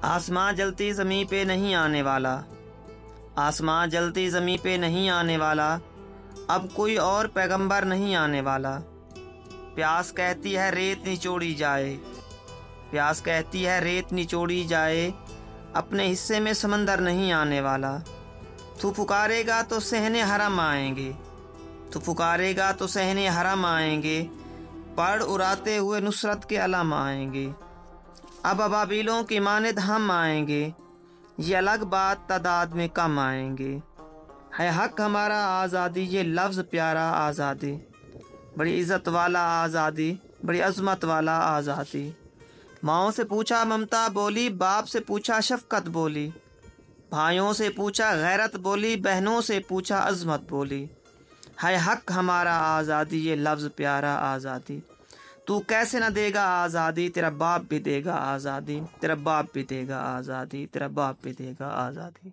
آسماں جلتی زمیں پہ نہیں آنے والا، آسماں جلتی زمیں پہ نہیں آنے والا، اب کوئی اور پیغمبر نہیں آنے والا۔ پیاس کہتی ہے ریت نچوڑی جائے، پیاس کہتی ہے ریت نچوڑی جائے، اپنے حصے میں سمندر نہیں آنے والا۔ تو پکارے گا تو صحن حرم آئیں گے، تو پکارے گا تو صحن حرم آئیں گے، پڑ اڑاتے ہوئے نصرت کے علم آئیں گے۔ اب ابابیلوں کی مانند ہم آئیں گے، یہ الگ بات تعداد میں کم آئیں گے۔ ہے حق ہمارا آزادی، یہ لفظ پیارا آزادی، بڑی عزت والا آزادی، بڑی عظمت والا آزادی۔ ماؤں سے پوچھا ممتا بولی، باپ سے پوچھا شفقت بولی، بھائیوں سے پوچھا غیرت بولی، بہنوں سے پوچھا عظمت بولی۔ ہے حق ہمارا آزادی، یہ لفظ پیارا آزادی۔ تو کیسے نہ دے گا آزادی، تیرا باپ بھی دے گا آزادی، تیرا باپ بھی دے گا آزادی، تیرا باپ بھی دے گا آزادی۔